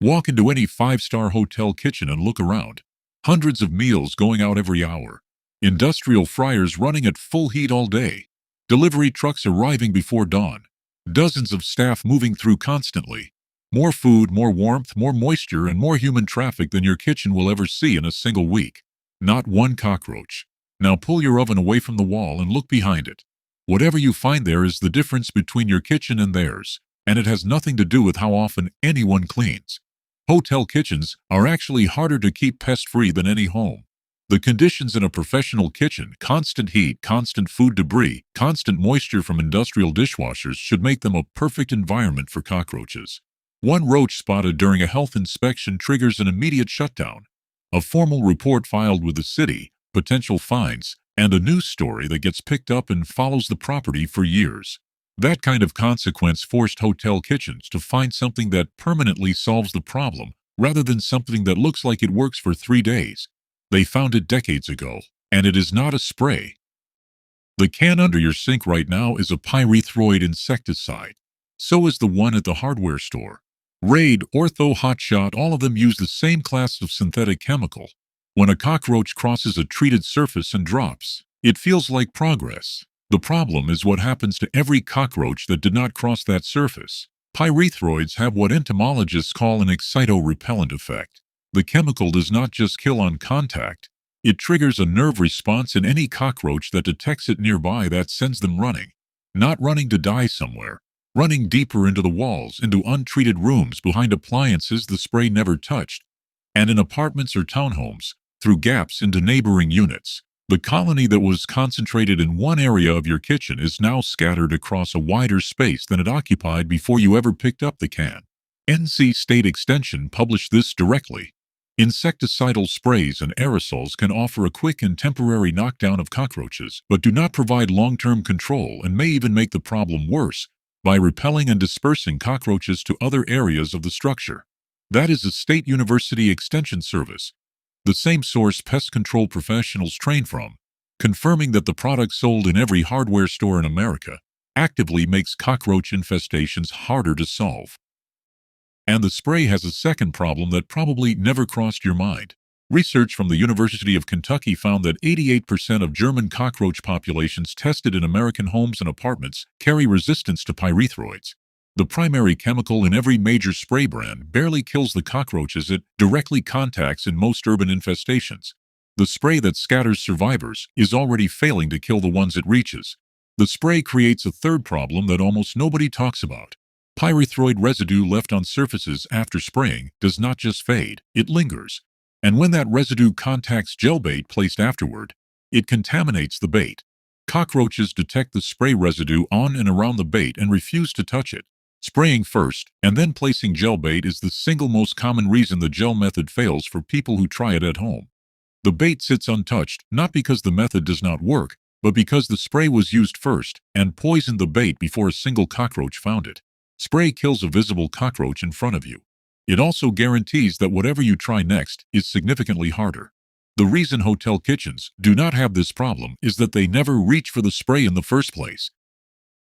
Walk into any five-star hotel kitchen and look around. Hundreds of meals going out every hour. Industrial fryers running at full heat all day. Delivery trucks arriving before dawn. Dozens of staff moving through constantly. More food, more warmth, more moisture, and more human traffic than your kitchen will ever see in a single week. Not one cockroach. Now pull your oven away from the wall and look behind it. Whatever you find there is the difference between your kitchen and theirs, and it has nothing to do with how often anyone cleans. Hotel kitchens are actually harder to keep pest-free than any home. The conditions in a professional kitchen, constant heat, constant food debris, constant moisture from industrial dishwashers should make them a perfect environment for cockroaches. One roach spotted during a health inspection triggers an immediate shutdown. A formal report filed with the city, potential fines, and a news story that gets picked up and follows the property for years. That kind of consequence forced hotel kitchens to find something that permanently solves the problem, rather than something that looks like it works for 3 days. They found it decades ago, and it is not a spray. The can under your sink right now is a pyrethroid insecticide. So is the one at the hardware store. Raid, Ortho, Hotshot, all of them use the same class of synthetic chemical. When a cockroach crosses a treated surface and drops, it feels like progress. The problem is what happens to every cockroach that did not cross that surface. Pyrethroids have what entomologists call an excito-repellent effect. The chemical does not just kill on contact, it triggers a nerve response in any cockroach that detects it nearby that sends them running. Not running to die somewhere, running deeper into the walls, into untreated rooms behind appliances the spray never touched, and in apartments or townhomes, through gaps into neighboring units. The colony that was concentrated in one area of your kitchen is now scattered across a wider space than it occupied before you ever picked up the can. NC State Extension published this directly. Insecticidal sprays and aerosols can offer a quick and temporary knockdown of cockroaches, but do not provide long-term control and may even make the problem worse by repelling and dispersing cockroaches to other areas of the structure. That is a State University Extension Service, the same source pest control professionals train from, confirming that the product sold in every hardware store in America actively makes cockroach infestations harder to solve. And the spray has a second problem that probably never crossed your mind. Research from the University of Kentucky found that 88% of German cockroach populations tested in American homes and apartments carry resistance to pyrethroids. The primary chemical in every major spray brand barely kills the cockroaches it directly contacts in most urban infestations. The spray that scatters survivors is already failing to kill the ones it reaches. The spray creates a third problem that almost nobody talks about. Pyrethroid residue left on surfaces after spraying does not just fade, it lingers. And when that residue contacts gel bait placed afterward, it contaminates the bait. Cockroaches detect the spray residue on and around the bait and refuse to touch it. Spraying first and then placing gel bait is the single most common reason the gel method fails for people who try it at home. The bait sits untouched, not because the method does not work, but because the spray was used first and poisoned the bait before a single cockroach found it. Spray kills a visible cockroach in front of you. It also guarantees that whatever you try next is significantly harder. The reason hotel kitchens do not have this problem is that they never reach for the spray in the first place.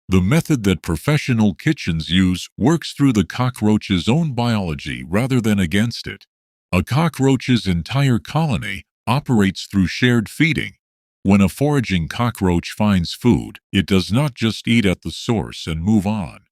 The method that professional kitchens use works through the cockroach's own biology rather than against it. A cockroach's entire colony operates through shared feeding. When a foraging cockroach finds food, it does not just eat at the source and move on.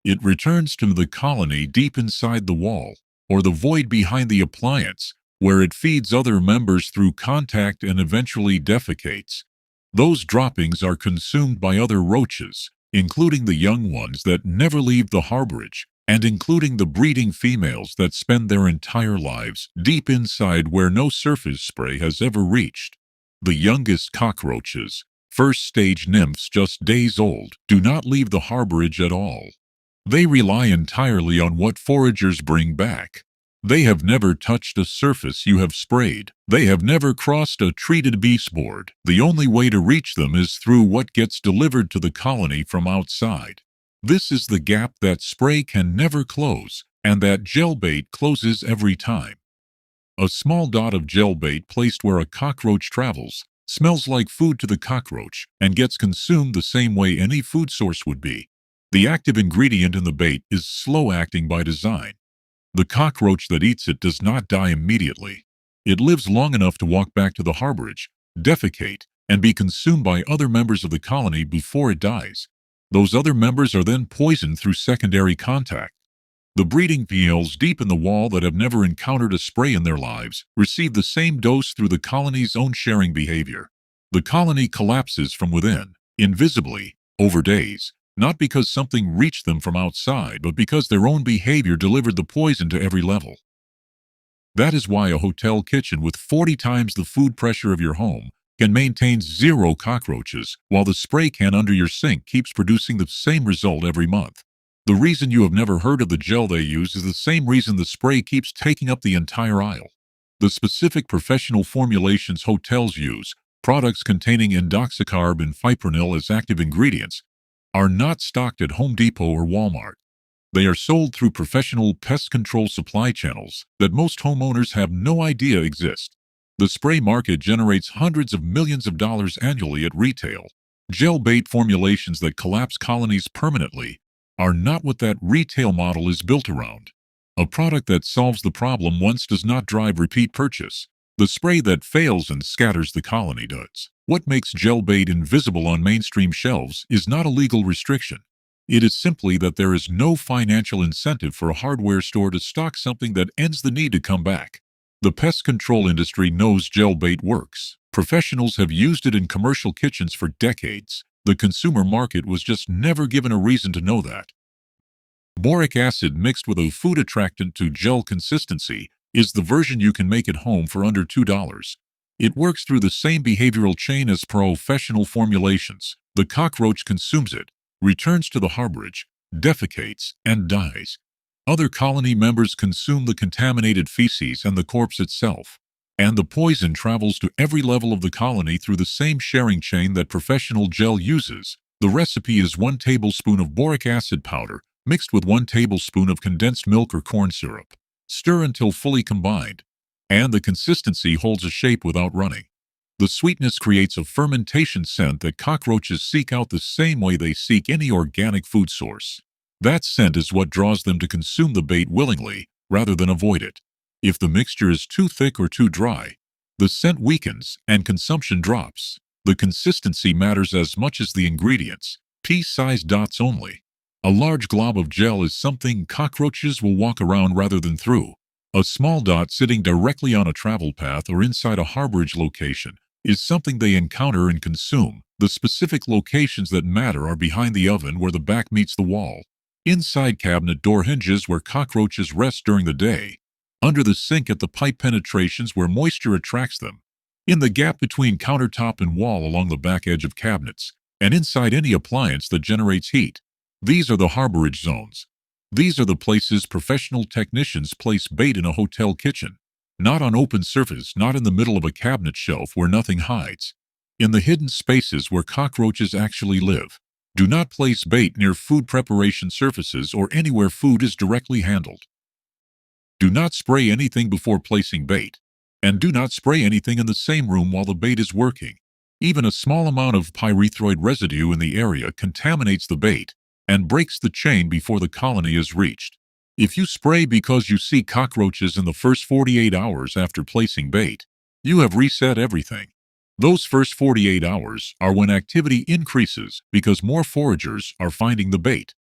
It returns to the colony deep inside the wall, or the void behind the appliance, where it feeds other members through contact and eventually defecates. Those droppings are consumed by other roaches, including the young ones that never leave the harborage, and including the breeding females that spend their entire lives deep inside where no surface spray has ever reached. The youngest cockroaches, first-stage nymphs just days old, do not leave the harborage at all. They rely entirely on what foragers bring back. They have never touched a surface you have sprayed. They have never crossed a treated beast board. The only way to reach them is through what gets delivered to the colony from outside. This is the gap that spray can never close, and that gel bait closes every time. A small dot of gel bait placed where a cockroach travels smells like food to the cockroach and gets consumed the same way any food source would be. The active ingredient in the bait is slow-acting by design. The cockroach that eats it does not die immediately. It lives long enough to walk back to the harborage, defecate, and be consumed by other members of the colony before it dies. Those other members are then poisoned through secondary contact. The breeding females deep in the wall that have never encountered a spray in their lives receive the same dose through the colony's own sharing behavior. The colony collapses from within, invisibly, over days, not because something reached them from outside, but because their own behavior delivered the poison to every level. That is why a hotel kitchen with 40 times the food pressure of your home can maintain 0 cockroaches, while the spray can under your sink keeps producing the same result every month. The reason you have never heard of the gel they use is the same reason the spray keeps taking up the entire aisle. The specific professional formulations hotels use, products containing indoxacarb and fipronil as active ingredients, are not stocked at Home Depot or Walmart. They are sold through professional pest control supply channels that most homeowners have no idea exist. The spray market generates hundreds of millions of dollars annually at retail. Gel bait formulations that collapse colonies permanently are not what that retail model is built around. A product that solves the problem once does not drive repeat purchase. The spray that fails and scatters the colony does. What makes gel bait invisible on mainstream shelves is not a legal restriction. It is simply that there is no financial incentive for a hardware store to stock something that ends the need to come back. The pest control industry knows gel bait works. Professionals have used it in commercial kitchens for decades. The consumer market was just never given a reason to know that. Boric acid mixed with a food attractant to gel consistency is the version you can make at home for under $2. It works through the same behavioral chain as professional formulations. The cockroach consumes it, returns to the harborage, defecates, and dies. Other colony members consume the contaminated feces and the corpse itself, and the poison travels to every level of the colony through the same sharing chain that professional gel uses. The recipe is 1 tablespoon of boric acid powder mixed with 1 tablespoon of condensed milk or corn syrup. Stir until fully combined, and the consistency holds a shape without running. The sweetness creates a fermentation scent that cockroaches seek out the same way they seek any organic food source. That scent is what draws them to consume the bait willingly, rather than avoid it. If the mixture is too thick or too dry, the scent weakens and consumption drops. The consistency matters as much as the ingredients, pea-sized dots only. A large glob of gel is something cockroaches will walk around rather than through. A small dot sitting directly on a travel path or inside a harborage location is something they encounter and consume. The specific locations that matter are behind the oven where the back meets the wall, inside cabinet door hinges where cockroaches rest during the day, under the sink at the pipe penetrations where moisture attracts them, in the gap between countertop and wall along the back edge of cabinets, and inside any appliance that generates heat. These are the harborage zones. These are the places professional technicians place bait in a hotel kitchen. Not on open surface, not in the middle of a cabinet shelf where nothing hides. In the hidden spaces where cockroaches actually live. Do not place bait near food preparation surfaces or anywhere food is directly handled. Do not spray anything before placing bait. And do not spray anything in the same room while the bait is working. Even a small amount of pyrethroid residue in the area contaminates the bait and breaks the chain before the colony is reached. If you spray because you see cockroaches in the first 48 hours after placing bait, you have reset everything. Those first 48 hours are when activity increases because more foragers are finding the bait.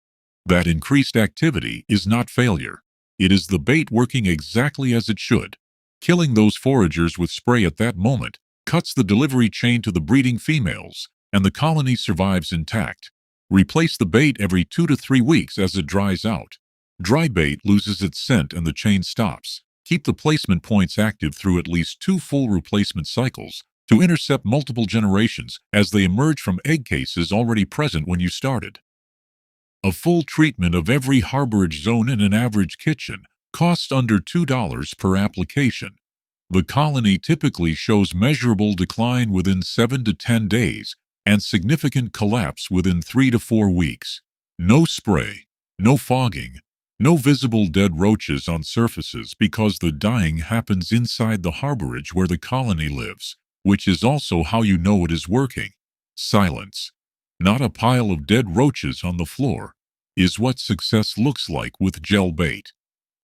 That increased activity is not failure. It is the bait working exactly as it should. Killing those foragers with spray at that moment cuts the delivery chain to the breeding females, and the colony survives intact. Replace the bait every 2 to 3 weeks as it dries out. Dry bait loses its scent and the chain stops. Keep the placement points active through at least 2 full replacement cycles to intercept multiple generations as they emerge from egg cases already present when you started. A full treatment of every harborage zone in an average kitchen costs under $2 per application. The colony typically shows measurable decline within 7 to 10 days and significant collapse within 3 to 4 weeks. No spray, no fogging, no visible dead roaches on surfaces because the dying happens inside the harborage where the colony lives, which is also how you know it is working. Silence, not a pile of dead roaches on the floor, is what success looks like with gel bait.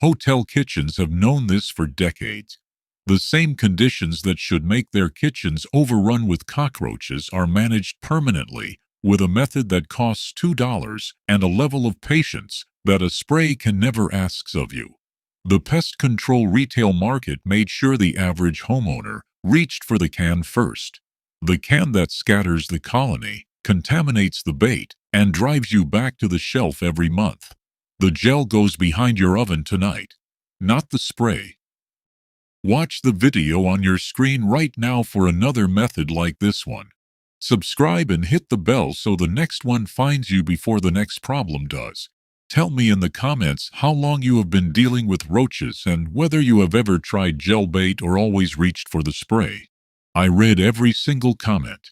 Hotel kitchens have known this for decades. The same conditions that should make their kitchens overrun with cockroaches are managed permanently with a method that costs $2 and a level of patience that a spray can never ask of you. The pest control retail market made sure the average homeowner reached for the can first. The can that scatters the colony, contaminates the bait, and drives you back to the shelf every month. The gel goes behind your oven tonight, not the spray. Watch the video on your screen right now for another method like this one. Subscribe and hit the bell so the next one finds you before the next problem does. Tell me in the comments how long you have been dealing with roaches and whether you have ever tried gel bait or always reached for the spray. I read every single comment.